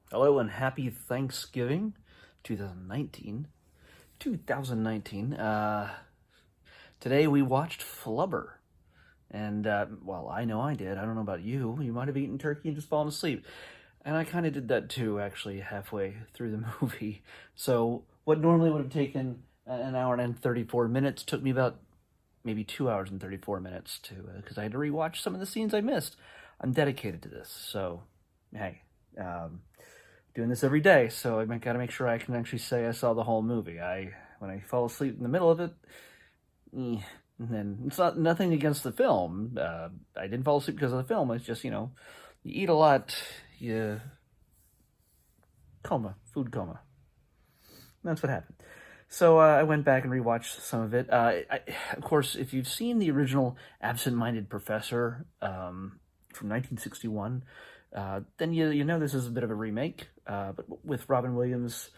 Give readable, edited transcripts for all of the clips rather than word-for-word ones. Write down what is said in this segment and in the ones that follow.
Hello and happy Thanksgiving 2019. 2019. Today we watched Flubber. And, well, I know I did. I don't know about you. You might have eaten turkey and just fallen asleep. And I kind of did that too, actually, halfway through the movie. So, what normally would have taken an hour and 34 minutes took me about maybe 2 hours and 34 minutes to, because I had to rewatch some of the scenes I missed. I'm dedicated to this. So, hey, um, doing this every day, so I got to make sure I can actually say I saw the whole movie. When I fall asleep in the middle of it, and then it's not nothing against the film. I didn't fall asleep because of the film. It's just you eat a lot, you food coma. That's what happened. So I went back and rewatched some of it. Of course, if you've seen the original Absent-Minded Professor from 1961, then you know this is a bit of a remake, but with Robin Williams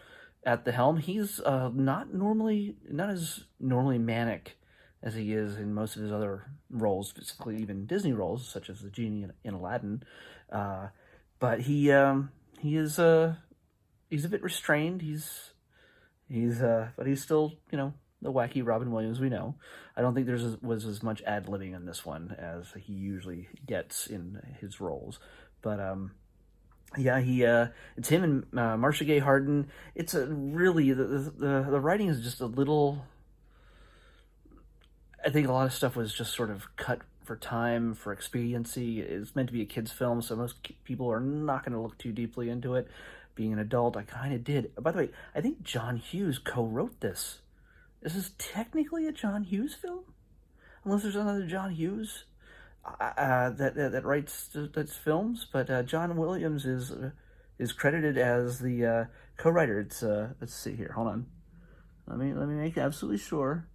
at the helm. He's not as normally manic as he is in most of his other roles, specifically even Disney roles, such as the genie in Aladdin. But he is he's a bit restrained. But he's still the wacky Robin Williams we know. I don't think was as much ad-libbing in this one as he usually gets in his roles, but yeah, it's him and Marcia Gay Harden. It's a really the writing is just a little. I think a lot of stuff was just sort of cut for time, for expediency. It's meant to be a kids' film, so most people are not going to look too deeply into it. Being an adult, I kind of did. By the way, I think John Hughes co-wrote this. This is technically a John Hughes film, unless there's another John Hughes that writes that's films. But John Williams is credited as the co-writer. It's let's see here. Hold on. Let me make absolutely sure.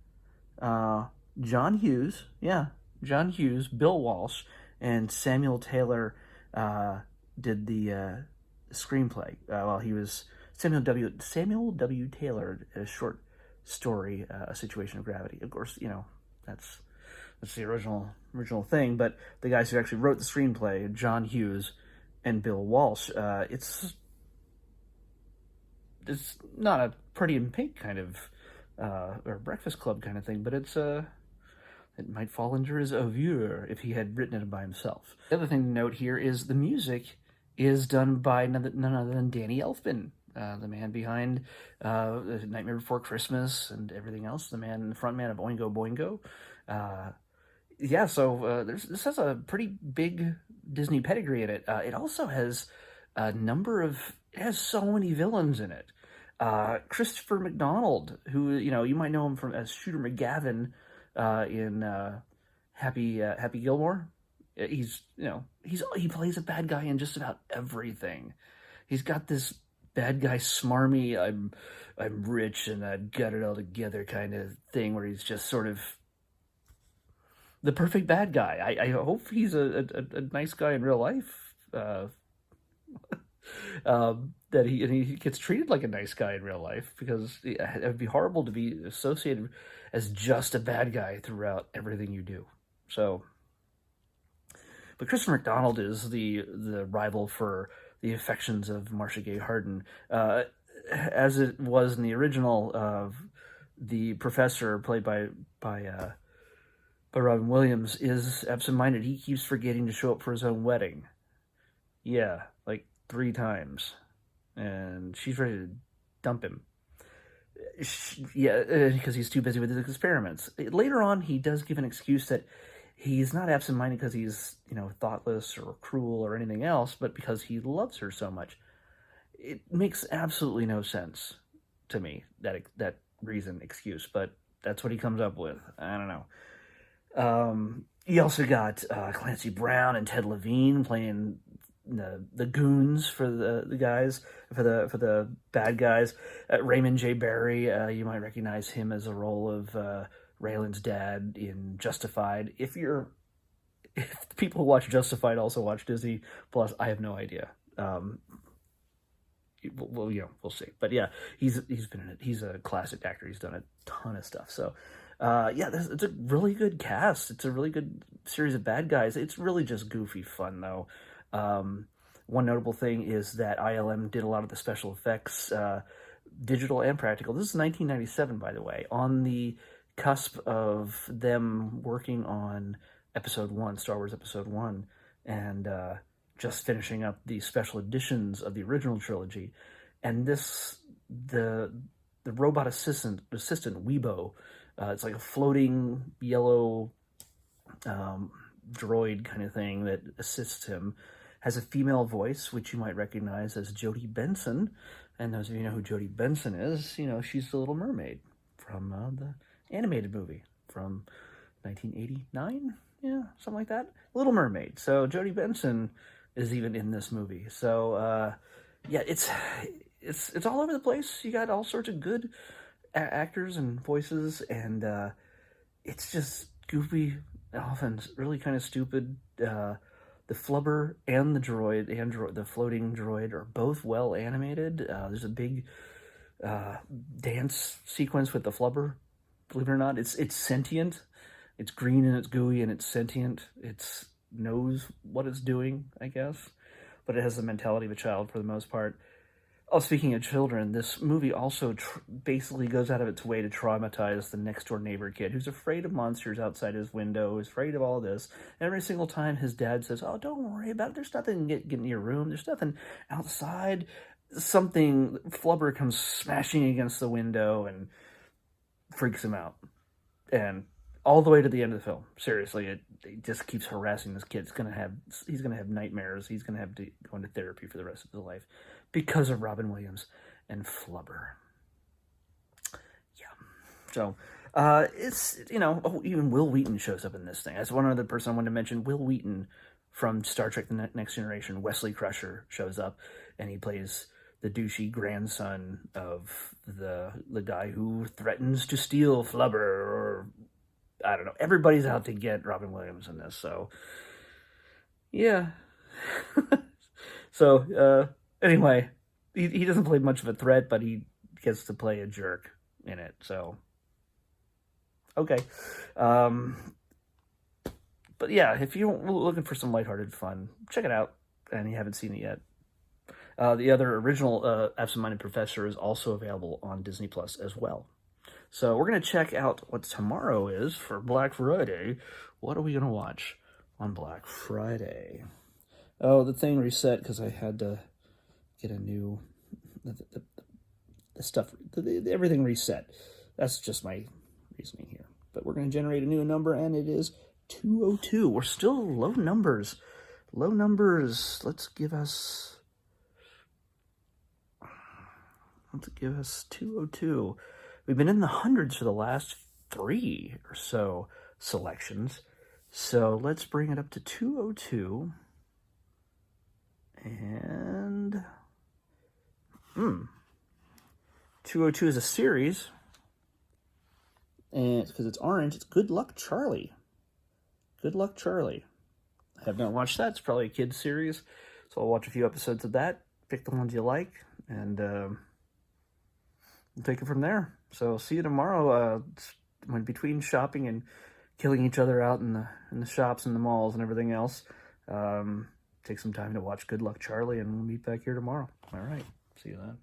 John Hughes, yeah, John Hughes, Bill Walsh, and Samuel Taylor did the screenplay. Well, he was Samuel W. Taylor, a short story, A Situation of Gravity. Of course, that's the original thing. But the guys who actually wrote the screenplay, John Hughes and Bill Walsh, it's not a Pretty in Pink kind of or Breakfast Club kind of thing, but it might fall under his oeuvre if he had written it by himself. The other thing to note here is the music is done by none other than Danny Elfman, the man behind Nightmare Before Christmas and everything else, the frontman of Oingo Boingo. Yeah, so this has a pretty big Disney pedigree in it. It also has it has so many villains in it. Christopher McDonald, who you might know him from as Shooter McGavin in Happy Gilmore. He plays a bad guy in just about everything. He's got this bad guy smarmy I'm rich and I got it all together kind of thing where he's just sort of the perfect bad guy. I hope he's a nice guy in real life. That he gets treated like a nice guy in real life, because it would be horrible to be associated as just a bad guy throughout everything you do. So, but Christopher McDonald is the rival for the affections of Marcia Gay Harden, as it was in the original. The professor, played by Robin Williams, is absent-minded. He keeps forgetting to show up for his own wedding. Yeah, like 3 times. And she's ready to dump him. Because he's too busy with his experiments. Later on, he does give an excuse that he's not absent-minded because he's, thoughtless or cruel or anything else, but because he loves her so much. It makes absolutely no sense to me, that excuse, but that's what he comes up with. I don't know. You also got Clancy Brown and Ted Levine playing the goons for the guys, for the bad guys. Raymond J. Barry, you might recognize him as a role of Raylan's dad in Justified. If the people who watch Justified also watch Disney Plus, I have no idea. Well, we'll see. But yeah, he's been in it. He's a classic actor. He's done a ton of stuff. So, it's a really good cast. It's a really good series of bad guys. It's really just goofy fun, though. One notable thing is that ILM did a lot of the special effects, digital and practical. This is 1997, by the way, on the cusp of them working on Episode 1, Star Wars Episode 1, and just finishing up the special editions of the original trilogy. And the robot assistant Weibo, it's like a floating yellow droid kind of thing that assists him, has a female voice, which you might recognize as Jodie Benson. And those of you know who Jodie Benson is, you know, she's the Little Mermaid from the animated movie from 1989, yeah, something like that. Little Mermaid. So Jodie Benson is even in this movie. So yeah, it's all over the place. You got all sorts of good actors and voices, and it's just goofy, often really kind of stupid. The Flubber and the floating droid are both well animated. There's a big dance sequence with the Flubber. Believe it or not, it's sentient. It's green and it's gooey and it's sentient. It knows what it's doing, I guess, but it has the mentality of a child for the most part. Oh, speaking of children, this movie also basically goes out of its way to traumatize the next-door neighbor kid who's afraid of monsters outside his window, is afraid of all this. And every single time his dad says, oh, don't worry about it. There's nothing get in your room. There's nothing outside. Flubber comes smashing against the window and freaks him out. And all the way to the end of the film, seriously, it just keeps harassing this kid. He's gonna have nightmares. He's gonna have to go into therapy for the rest of his life because of Robin Williams and Flubber. Yeah, so it's, you know, even Will Wheaton shows up in this thing. That's one other person I wanted to mention. Will Wheaton from Star Trek: The Next Generation, Wesley Crusher, shows up, and he plays the douchey grandson of the guy who threatens to steal Flubber, or I don't know. Everybody's out to get Robin Williams in this, so yeah. So anyway, he doesn't play much of a threat, but he gets to play a jerk in it. So okay, but yeah, if you're looking for some lighthearted fun, check it out, and you haven't seen it yet. The other original Absent-Minded Professor is also available on Disney Plus as well. So we're going to check out what tomorrow is for Black Friday. What are we going to watch on Black Friday? Oh, the thing reset because I had to get a new... everything reset. That's just my reasoning here. But we're going to generate a new number, and it is 202. We're still low numbers. Low numbers. Let's give us 202. We've been in the hundreds for the last 3 or so selections. So let's bring it up to 202. And 202 is a series. And because it's orange, it's Good Luck Charlie. Good Luck Charlie. I have not watched that. It's probably a kid's series. So I'll watch a few episodes of that. Pick the ones you like. And we'll take it from there. So see you tomorrow. When between shopping and killing each other out in the shops and the malls and everything else, take some time to watch Good Luck Charlie, and we'll meet back here tomorrow. All right. See you then.